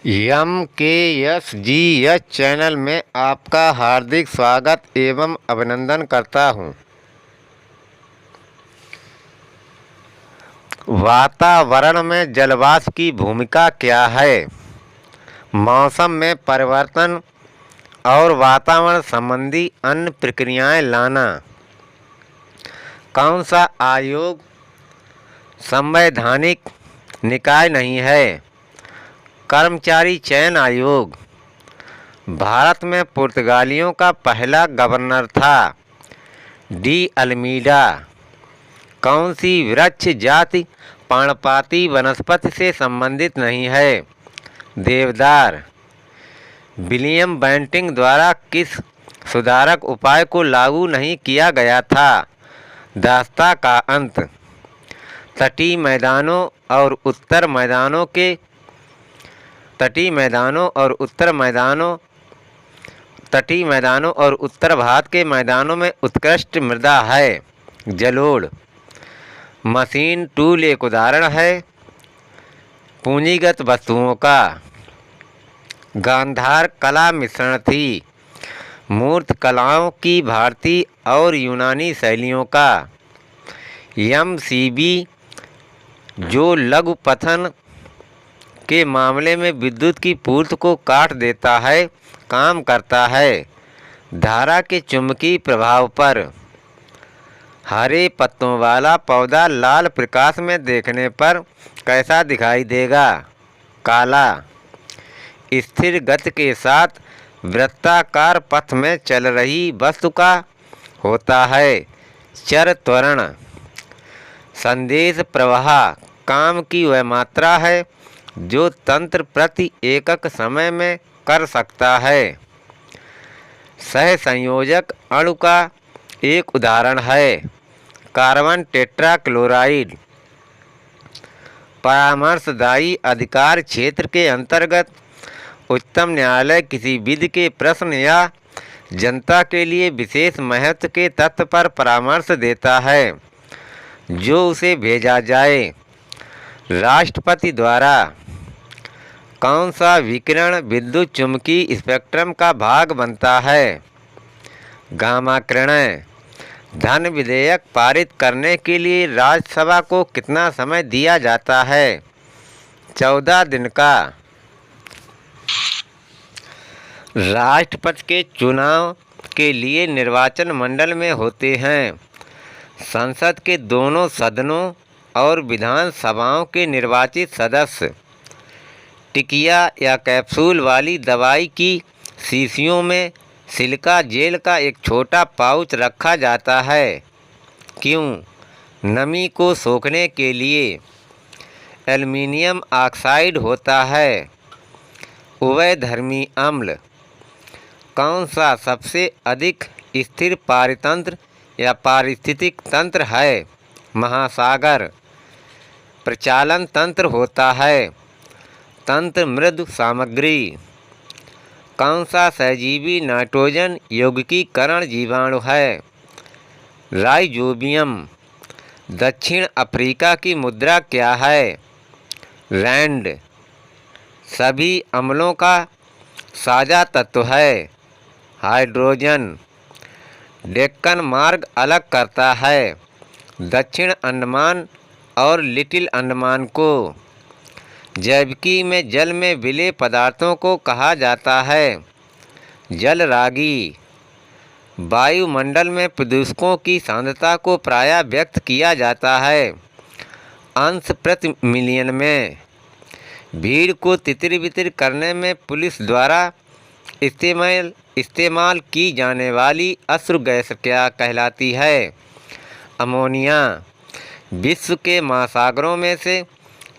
MKSGS channel में आपका हार्दिक स्वागत एवं अभिनंदन करता हूं। वातावरण में जलवाष्प की भूमिका क्या है? मौसम में परिवर्तन और वातावरण संबंधी अन्य प्रक्रियाएं लाना। कौन सा आयोग संवैधानिक निकाय नहीं है? कर्मचारी चयन आयोग। भारत में पुर्तगालियों का पहला गवर्नर था डी अल्मीडा। कौन सी वृक्ष जाति पर्णपाती वनस्पति से संबंधित नहीं है? देवदार। विलियम बेंटिक द्वारा किस सुधारक उपाय को लागू नहीं किया गया था? दास्ता का अंत। तटीय मैदानों और उत्तर भारत के मैदानों में उत्कृष्ट मृदा है। जलोढ़। मशीन टूल एक उदाहरण है पूंजीगत वस्तुओं का। गांधार कला मिश्रण थी मूर्त कलाओं की भारतीय और यूनानी शैलियों का। MCB जो लघु पथन के मामले में विद्युत की पूर्ति को काट देता है, काम करता है धारा के चुंबकीय प्रभाव पर। हरे पत्तों वाला पौधा लाल प्रकाश में देखने पर कैसा दिखाई देगा? काला। स्थिर गति के साथ वृत्ताकार पथ में चल रही वस्तु का होता है चर त्वरण। संदेश प्रवाह काम की वह मात्रा है जो तंत्र प्रति एकक समय में कर सकता है। सहसंयोजक अणु का एक उदाहरण है कार्बन टेट्राक्लोराइड। परामर्शदायी अधिकार क्षेत्र के अंतर्गत उच्चतम न्यायालय किसी विधि के प्रश्न या जनता के लिए विशेष महत्व के तथ्य पर परामर्श देता है जो उसे भेजा जाए। राष्ट्रपति द्वारा कौन सा विकिरण विद्युत चुम्बकीय स्पेक्ट्रम का भाग बनता है? गामा किरणें। धन विधेयक पारित करने के लिए राज्यसभा को कितना समय दिया जाता है? 14 दिन का। राष्ट्रपति के चुनाव के लिए निर्वाचन मंडल में होते हैं संसद के दोनों सदनों और विधानसभाओं के निर्वाचित सदस्य। टिकिया या कैप्सूल वाली दवाई की शीशियों में सिलिका जेल का एक छोटा पाउच रखा जाता है। क्यों? नमी को सोखने के लिए। एल्युमिनियम ऑक्साइड होता है उभयधर्मी अम्ल। कौन सा सबसे अधिक स्थिर पारतंत्र या पारिस्थितिक तंत्र है? महासागर। प्रचालन तंत्र होता है तंत्र मृदु सामग्री। कौन सा सहजीवी नाइट्रोजन यौगिकीकरण जीवाणु है? राइजोबियम। दक्षिण अफ्रीका की मुद्रा क्या है? रैंड। सभी अम्लों का साझा तत्व है हाइड्रोजन। डेक्कन मार्ग अलग करता है दक्षिण अंडमान और लिटिल अंडमान को। जैविकी में जल में विलेय पदार्थों को कहा जाता है जलरागी। वायुमंडल में प्रदूषकों की सांद्रता को प्रायः व्यक्त किया जाता है अंश प्रति मिलियन में। भीड़ को तितिर बितिर करने में पुलिस द्वारा इस्तेमाल की जाने वाली अश्रु गैस क्या कहलाती है? अमोनिया। विश्व के महासागरों में से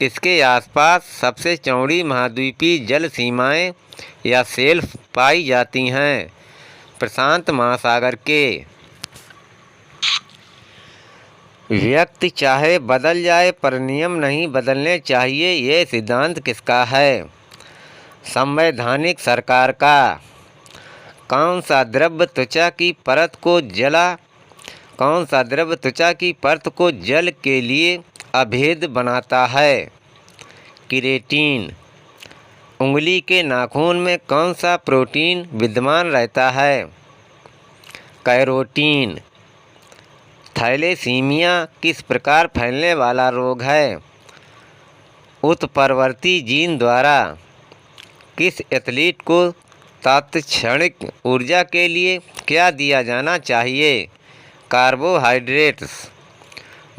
इसके आसपास सबसे चौड़ी महाद्वीपीय जल सीमाएं या शेल्फ पाई जाती हैं प्रशांत महासागर के। व्यक्ति चाहे बदल जाए पर नियम नहीं बदलने चाहिए, ये सिद्धांत किसका है? संवैधानिक सरकार का। कौन सा द्रव्य त्वचा की परत को जल के लिए अभेद बनाता है? केराटिन। उंगली के नाखून में कौन सा प्रोटीन विद्यमान रहता है? कैरोटीन। थैलेसीमिया किस प्रकार फैलने वाला रोग है? उत्परिवर्ती जीन द्वारा। किस एथलीट को तत्क्षणिक ऊर्जा के लिए क्या दिया जाना चाहिए? कार्बोहाइड्रेट्स।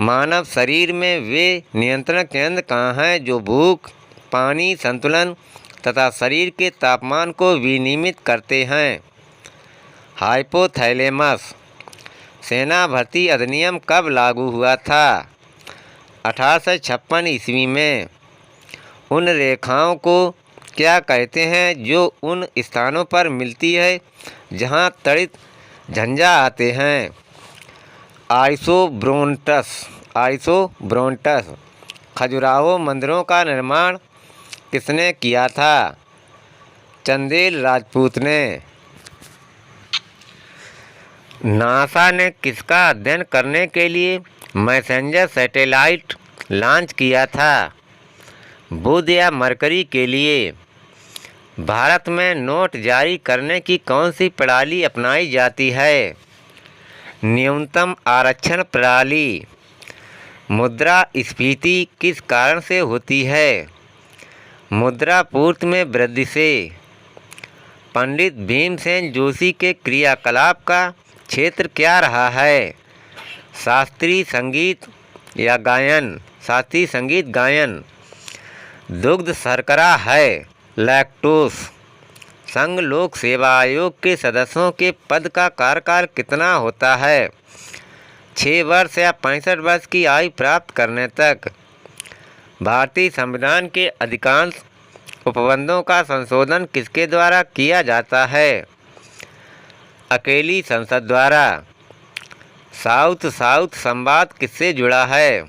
मानव शरीर में वे नियंत्रण केंद्र कहाँ हैं जो भूख, पानी संतुलन तथा शरीर के तापमान को विनियमित करते हैं? हाइपोथैलेमस। सेना भर्ती अधिनियम कब लागू हुआ था? 1856 ईस्वी में। उन रेखाओं को क्या कहते हैं जो उन स्थानों पर मिलती है जहां तड़ित झंझा आते हैं? आइसोब्रोंटस। आइसोब्रोंटस। खजुराहो मंदिरों का निर्माण किसने किया था? चंदेल राजपूत ने। नासा ने किसका अध्ययन करने के लिए मैसेंजर सैटेलाइट लॉन्च किया था? बुध या मरकरी के लिए। भारत में नोट जारी करने की कौन सी प्रणाली अपनाई जाती है? न्यूनतम आरक्षण प्रणाली। मुद्रास्फीति किस कारण से होती है? मुद्रापूर्ति में वृद्धि से। पंडित भीमसेन जोशी के क्रियाकलाप का क्षेत्र क्या रहा है? शास्त्रीय संगीत या गायन? शास्त्रीय संगीत गायन। दुग्ध शर्करा है, लैक्टोस। संघ लोक सेवा आयोग के सदस्यों के पद का कार्यकाल कितना होता है? 6 वर्ष या 65 वर्ष की आयु प्राप्त करने तक। भारतीय संविधान के अधिकांश उपबंधों का संशोधन किसके द्वारा किया जाता है? अकेली संसद द्वारा। साउथ साउथ संवाद किससे जुड़ा है?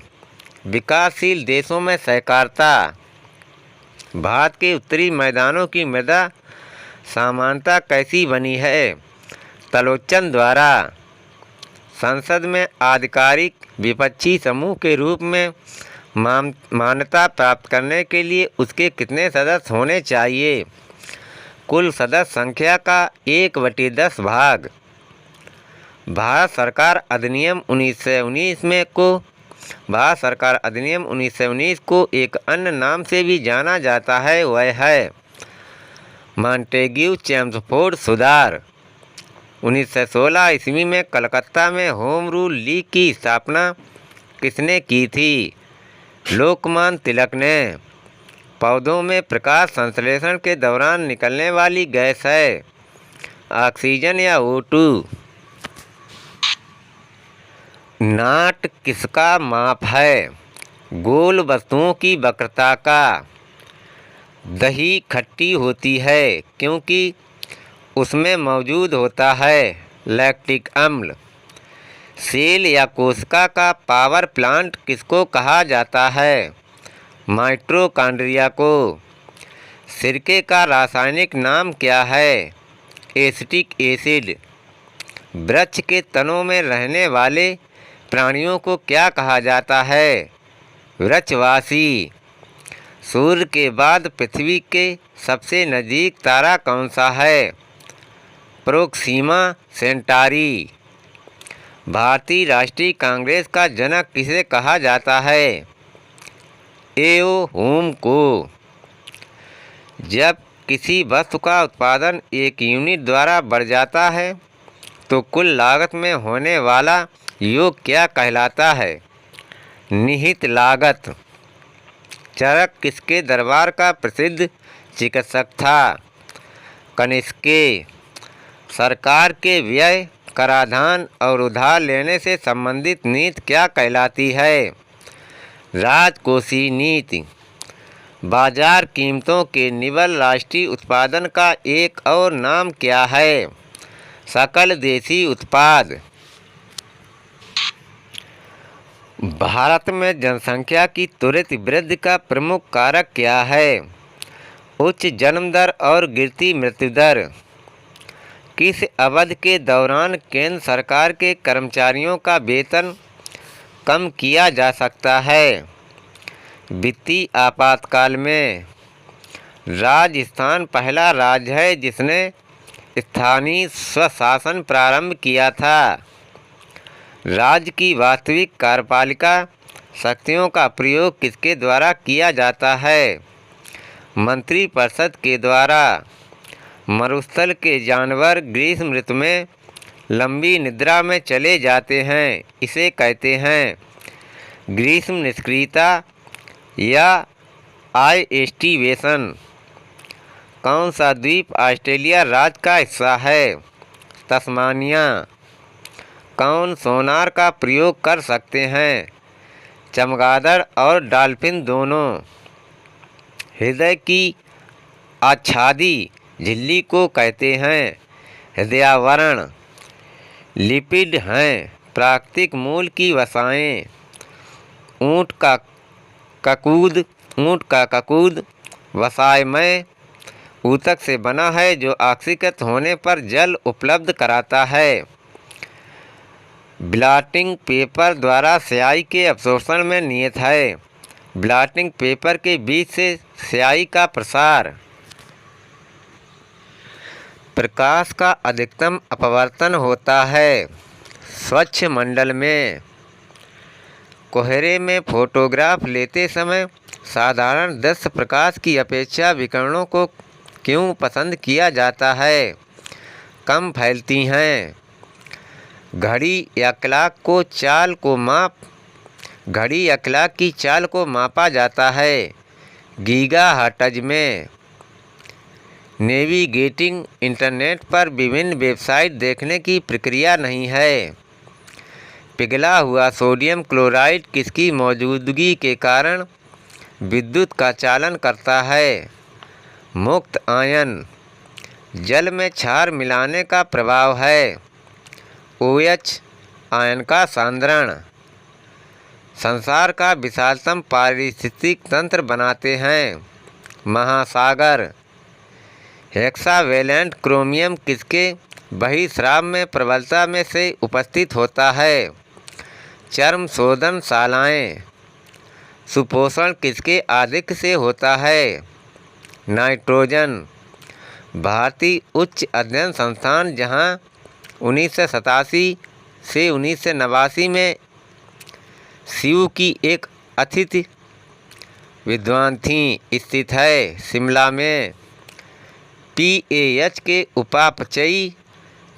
विकासशील देशों में सहकारिता। भारत के उत्तरी मैदानों की मृदा समानता कैसी बनी है? तलोचन द्वारा। संसद में आधिकारिक विपक्षी समूह के रूप में मान्यता प्राप्त करने के लिए उसके कितने सदस्य होने चाहिए? कुल सदस्य संख्या का 1/10 भाग। भारत सरकार अधिनियम 1919 को एक अन्य नाम से भी जाना जाता है, वह है मॉन्टेग्यू चेम्सफोर्ड सुधार। 1916 ईस्वी में कलकत्ता में होम रूल लीग की स्थापना किसने की थी? लोकमान्य तिलक ने। पौधों में प्रकाश संश्लेषण के दौरान निकलने वाली गैस है ऑक्सीजन या O2। नाट किसका माप है? गोल वस्तुओं की वक्रता का। दही खट्टी होती है क्योंकि उसमें मौजूद होता है लैक्टिक अम्ल। सेल या कोशिका का पावर प्लांट किसको कहा जाता है? माइटोकॉन्ड्रिया को। सिरके का रासायनिक नाम क्या है? Acetic acid. वृक्ष के तनों में रहने वाले प्राणियों को क्या कहा जाता है? वृक्षवासी। सूर्य के बाद पृथ्वी के सबसे नज़दीक तारा कौन सा है? प्रोक्सिमा सेंटारी। भारतीय राष्ट्रीय कांग्रेस का जनक किसे कहा जाता है? एओ हुम को। जब किसी वस्तु का उत्पादन 1 यूनिट द्वारा बढ़ जाता है तो कुल लागत में होने वाला योग क्या कहलाता है? निहित लागत। चरक किसके दरबार का प्रसिद्ध चिकित्सक था? कनिष्के। सरकार के व्यय, कराधान और उधार लेने से संबंधित नीति क्या कहलाती है? राजकोषीय नीति। बाजार कीमतों के निवल राष्ट्रीय उत्पादन का एक और नाम क्या है? सकल देशी उत्पाद। भारत में जनसंख्या की त्वरित वृद्धि का प्रमुख कारक क्या है? उच्च जन्म दर और गिरती मृत्यु दर। किस अवधि के दौरान केंद्र सरकार के कर्मचारियों का वेतन कम किया जा सकता है? वित्तीय आपातकाल में। राजस्थान पहला राज्य है जिसने स्थानीय स्वशासन प्रारंभ किया था। राज्य की वास्तविक कार्यपालिका शक्तियों का प्रयोग किसके द्वारा किया जाता है? मंत्रिपरिषद के द्वारा। मरुस्थल के जानवर ग्रीष्म ऋतु में लंबी निद्रा में चले जाते हैं, इसे कहते हैं ग्रीष्म निष्क्रियता या आइएस्टिवेशन। कौन सा द्वीप ऑस्ट्रेलिया राज्य का हिस्सा है? तस्मानिया। कौन सोनार का प्रयोग कर सकते हैं? चमगादड़ और डॉल्फिन दोनों। हृदय की आच्छादी झिल्ली को कहते हैं हृदयावरण। लिपिड हैं प्राकृतिक मूल की वसाएं। ऊँट का ककूद वसायमय ऊतक से बना है जो ऑक्सीकृत होने पर जल उपलब्ध कराता है। ब्लॉटिंग पेपर द्वारा स्याही के अवशोषण में निहित है। ब्लॉटिंग पेपर के बीच से स्याही का प्रसार। प्रकाश का अधिकतम अपवर्तन होता है स्वच्छ मंडल में। कोहरे में फोटोग्राफ लेते समय साधारण दृश्य प्रकाश की अपेक्षा विकिरणों को क्यों पसंद किया जाता है? कम फैलती हैं। घड़ी या क्लॉक की चाल को मापा जाता है गीगाहर्ट्ज में। नेविगेटिंग इंटरनेट पर विभिन्न वेबसाइट देखने की प्रक्रिया नहीं है। पिघला हुआ सोडियम क्लोराइड किसकी मौजूदगी के कारण विद्युत का चालन करता है? मुक्त आयन। जल में क्षार मिलाने का प्रभाव है OH आयन का सांद्रण। संसार का विशालतम पारिस्थितिक तंत्र बनाते हैं महासागर। हेक्सावेलेंट क्रोमियम किसके बहिस्राव में प्रबलता में से उपस्थित होता है? चर्म शोधनशालाएँ। सुपोषण किसके आधिक्य से होता है? नाइट्रोजन। भारतीय उच्च अध्ययन संस्थान जहां 1987 से 1989 में सीयू की एक अतिथि विद्वान थीं स्थित है शिमला में। PAH के उपापचयी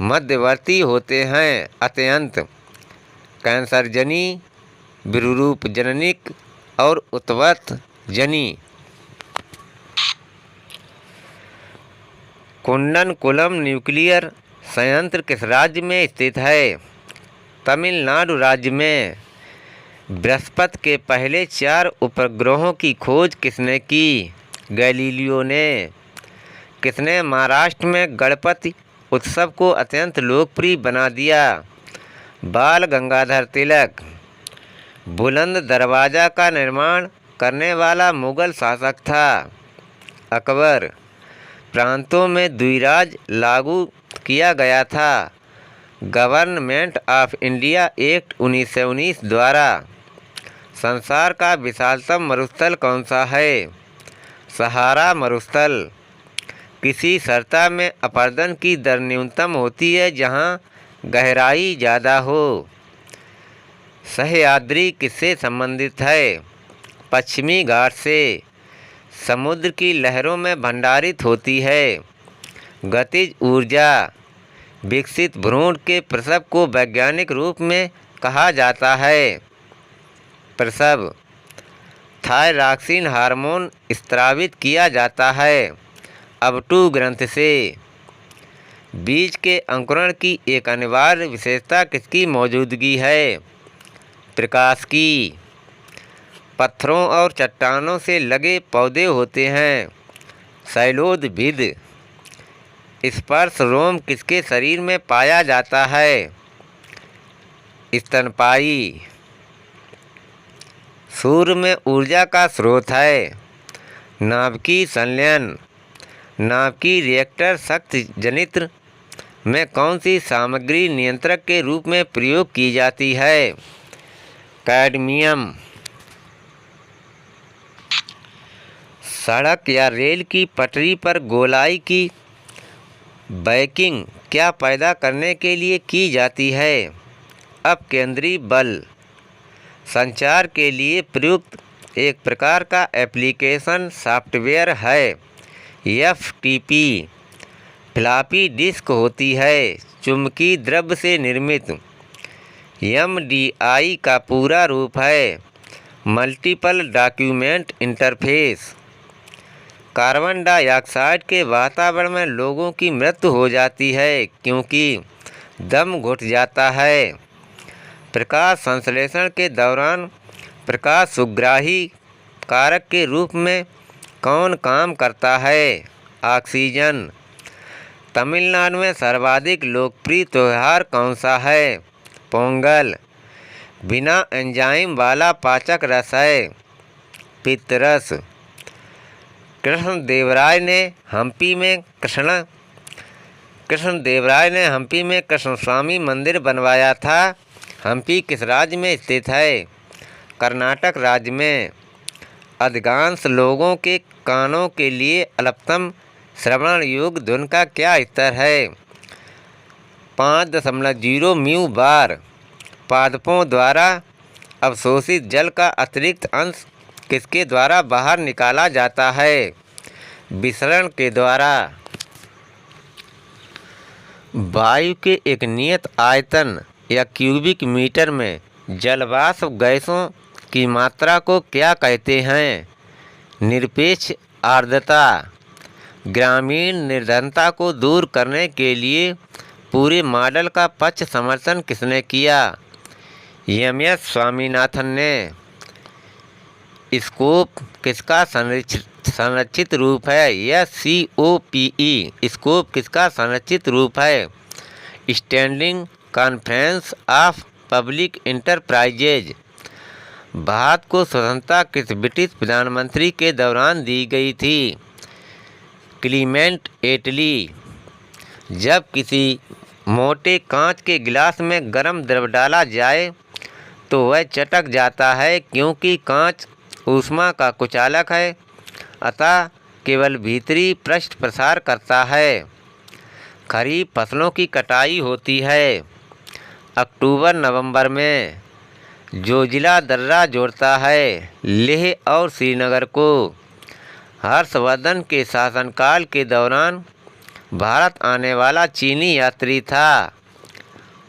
मध्यवर्ती होते हैं अत्यंत कैंसरजनी, विरूप जननिक और उत्वत जनी। कुंडनकुलम न्यूक्लियर संयंत्र किस राज्य में स्थित है? तमिलनाडु राज्य में। बृहस्पति के पहले 4 उपग्रहों की खोज किसने की? गैलीलियो ने। किसने महाराष्ट्र में गणपति उत्सव को अत्यंत लोकप्रिय बना दिया? बाल गंगाधर तिलक। बुलंद दरवाज़ा का निर्माण करने वाला मुगल शासक था अकबर। प्रांतों में द्विराज लागू किया गया था गवर्नमेंट ऑफ इंडिया एक्ट 1919 द्वारा। संसार का विशालतम मरुस्थल कौन सा है? सहारा मरुस्थल। किसी सरिता में अपरदन की दर न्यूनतम होती है जहाँ गहराई ज़्यादा हो। सह्याद्री किससे संबंधित है? पश्चिमी घाट से। समुद्र की लहरों में भंडारित होती है गतिज ऊर्जा। विकसित भ्रूण के प्रसव को वैज्ञानिक रूप में कहा जाता है प्रसव। थायरॉक्सिन हार्मोन स्रावित किया जाता है अबटू ग्रंथ से। बीज के अंकुरण की एक अनिवार्य विशेषता किसकी मौजूदगी है? प्रकाश की। पत्थरों और चट्टानों से लगे पौधे होते हैं शैलोदभिद। स्पर्श रोम किसके शरीर में पाया जाता है? स्तनपायी। सूर्य में ऊर्जा का स्रोत है नाभिकीय संलयन। नाभिकीय रिएक्टर शक्ति जनित्र में कौन सी सामग्री नियंत्रक के रूप में प्रयोग की जाती है? कैडमियम। सड़क या रेल की पटरी पर गोलाई की बैकिंग क्या पैदा करने के लिए की जाती है? अपकेंद्री बल। संचार के लिए प्रयुक्त एक प्रकार का एप्लीकेशन सॉफ्टवेयर है। FTP। फ्लॉपी डिस्क होती है, चुंबकीय द्रव्य से निर्मित। MDI का पूरा रूप है multiple document interface. Carbon dioxide के वातावरण में लोगों की मृत्यु हो जाती है क्योंकि दम घुट जाता है। प्रकाश संश्लेषण के दौरान प्रकाश सुग्राही कारक के रूप में कौन काम करता है? ऑक्सीजन। तमिलनाडु में सर्वाधिक लोकप्रिय त्यौहार कौन सा है? पोंगल। बिना एंजाइम वाला पाचक रस है? पित्तरस। कृष्णदेवराय ने हम्पी में कृष्णस्वामी मंदिर बनवाया था। हम्पी किस राज्य में स्थित है? कर्नाटक राज्य में। अधिकांश लोगों के कानों के लिए अल्पतम श्रवण योग्य धुन का क्या स्तर है? 5.0 म्यू बार। पादपों द्वारा अवशोषित जल का अतिरिक्त अंश किसके द्वारा बाहर निकाला जाता है? विसरण के द्वारा। वायु के एक नियत आयतन या क्यूबिक मीटर में जलवाष्प गैसों की मात्रा को क्या कहते हैं? निरपेक्ष आर्द्रता। ग्रामीण निर्धनता को दूर करने के लिए पूरे मॉडल का पक्ष समर्थन किसने किया? MS स्वामीनाथन ने। स्कोप किसका संरक्षित रूप है? SCOPE। स्कोप किसका संरक्षित रूप है? Standing conference of public enterprises. Bharat को स्वतंत्रता किस ब्रिटिश प्रधानमंत्री के दौरान दी गई थी? क्लीमेंट एटली। जब किसी मोटे कांच के गिलास में गर्म द्रव डाला जाए तो वह चटक जाता है क्योंकि कांच ऊष्मा का कुचालक है, अतः केवल भीतरी पृष्ठ प्रसार करता है। खरीफ फसलों की कटाई होती है अक्टूबर-नवंबर में। जोजिला दर्रा जोड़ता है लेह और श्रीनगर को। हर्षवर्धन के शासनकाल के दौरान भारत आने वाला चीनी यात्री था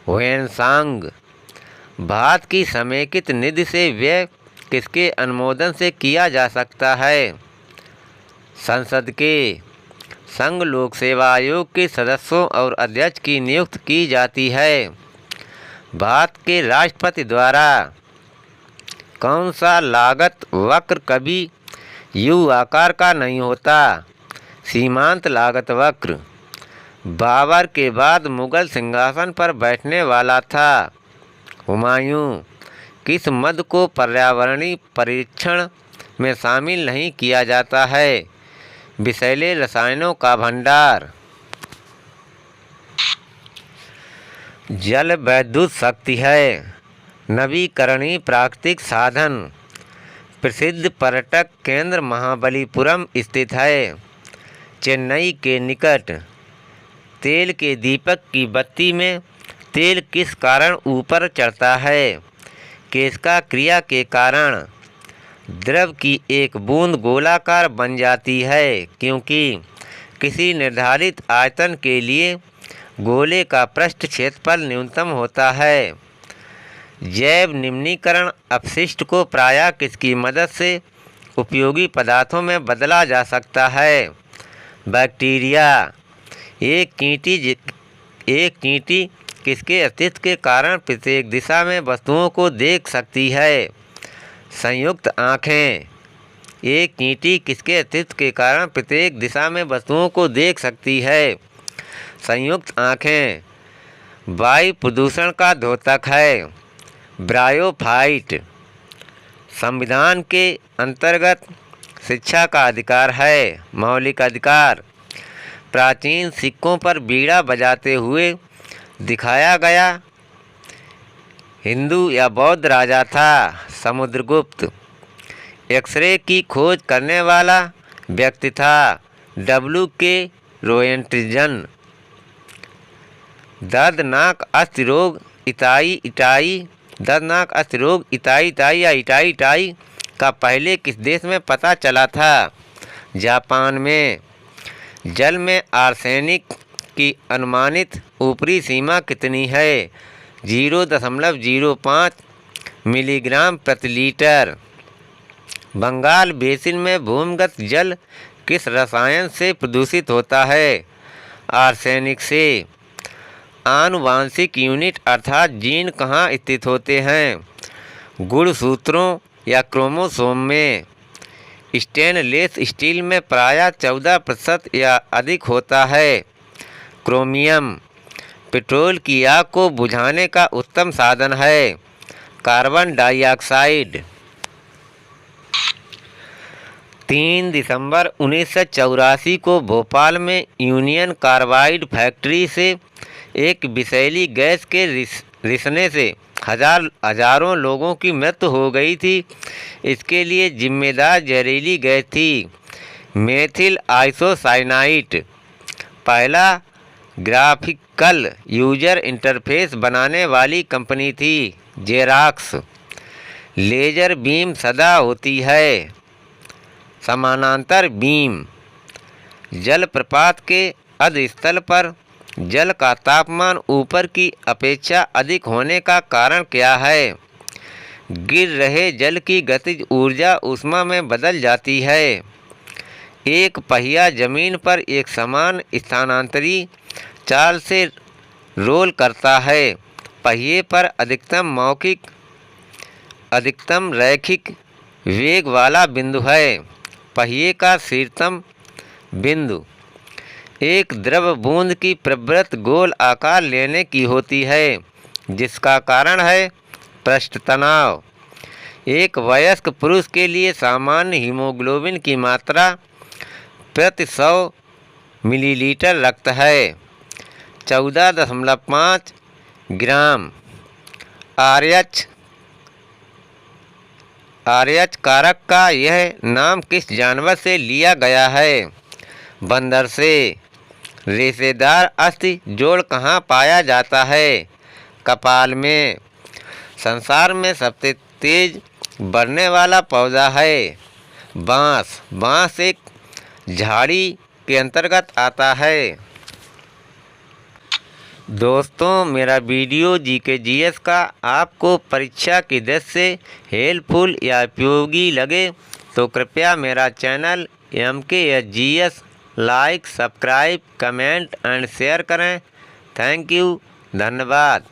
हुएनसांग। भारत की समेकित निधि से व्यय किसके अनुमोदन से किया जा सकता है? संसद के। संघ लोक सेवा आयोग के सदस्यों और अध्यक्ष की नियुक्ति की जाती है। भारत के राष्ट्रपति द्वारा कौन सा लागत वक्र कभी यू आकार का नहीं होता? सीमांत लागत वक्र। बाबर के बाद मुगल सिंहासन पर बैठने वाला था हुमायूं। किस मद को पर्यावरणीय परीक्षण में शामिल नहीं किया जाता है? विषैले रसायनों का भंडार। जल विद्युत शक्ति है, नवीकरणीय प्राकृतिक साधन। प्रसिद्ध पर्यटक केंद्र महाबलीपुरम स्थित है चेन्नई के निकट। तेल के दीपक की बत्ती में तेल किस कारण ऊपर चढ़ता है? केशिका क्रिया के कारण। द्रव की एक बूंद गोलाकार बन जाती है क्योंकि किसी निर्धारित आयतन के लिए गोले का पृष्ठ क्षेत्रफल न्यूनतम होता है। जैव निम्नीकरण अपशिष्ट को प्रायः किसकी मदद से उपयोगी पदार्थों में बदला जा सकता है? बैक्टीरिया। एक चींटी किसके अस्तित्व के कारण प्रत्येक दिशा में वस्तुओं को देख सकती है? संयुक्त आँखें। एक चींटी किसके अस्तित्व के कारण प्रत्येक दिशा में वस्तुओं को देख सकती है? संयुक्त आँखें। वायु प्रदूषण का द्योतक है ब्रायोफाइट। संविधान के अंतर्गत शिक्षा का अधिकार है मौलिक अधिकार। प्राचीन सिक्कों पर बीड़ा बजाते हुए दिखाया गया हिंदू या बौद्ध राजा था समुद्रगुप्त। एक्सरे की खोज करने वाला व्यक्ति था। W.K. रोएंटजन। दर्दनाक अस्थि रोग दर्दनाक अस्थि रोग इताई या इटाई का पहले किस देश में पता चला था? जापान में। जल में आर्सेनिक की अनुमानित ऊपरी सीमा कितनी है? 0.05 मिलीग्राम प्रति लीटर। बंगाल बेसिन में भूमिगत जल किस रसायन से प्रदूषित होता है? आर्सेनिक से। आनुवांशिक यूनिट अर्थात जीन कहाँ स्थित होते हैं? गुणसूत्रों या क्रोमोसोम में। स्टेनलेस स्टील में प्रायः 14% या अधिक होता है क्रोमियम। पेट्रोल की आग को बुझाने का उत्तम साधन है कार्बन डाइऑक्साइड। 3 दिसंबर 1984 को भोपाल में यूनियन कार्बाइड फैक्ट्री से एक विषैली गैस के रिसने से हजारों लोगों की मृत्यु हो गई थी। इसके लिए जिम्मेदार जहरीली गैस थी मेथिल आइसोसाइनाइड। पहला ग्राफिकल यूजर इंटरफेस बनाने वाली कंपनी थी जेरॉक्स। लेजर बीम सदा होती है समानांतर बीम। जलप्रपात के अधस्थल पर जल का तापमान ऊपर की अपेक्षा अधिक होने का कारण क्या है? गिर रहे जल की गतिज ऊर्जा ऊष्मा में बदल जाती है। एक पहिया जमीन पर एक समान स्थानांतरी चाल से रोल करता है। पहिए पर अधिकतम रैखिक वेग वाला बिंदु है। पहिए का शीर्षतम बिंदु एक द्रव बूंद की प्रवृत्त गोल आकार लेने की होती है जिसका कारण है पृष्ठ तनाव। एक वयस्क पुरुष के लिए सामान्य हीमोग्लोबिन की मात्रा प्रति 100 मिलीलीटर रक्त है 14.5 ग्राम। RH कारक का यह नाम किस जानवर से लिया गया है? बंदर से। रेशेदार अस्थि जोड़ कहाँ पाया जाता है? कपाल में। संसार में सबसे तेज बढ़ने वाला पौधा है बांस। बांस एक झाड़ी के अंतर्गत आता है। दोस्तों, मेरा वीडियो GK/GS का आपको परीक्षा की दृष्टि से हेल्पफुल या उपयोगी लगे तो कृपया मेरा channel MKSGS like, subscribe, comment and share करें। Thank you. धन्यवाद।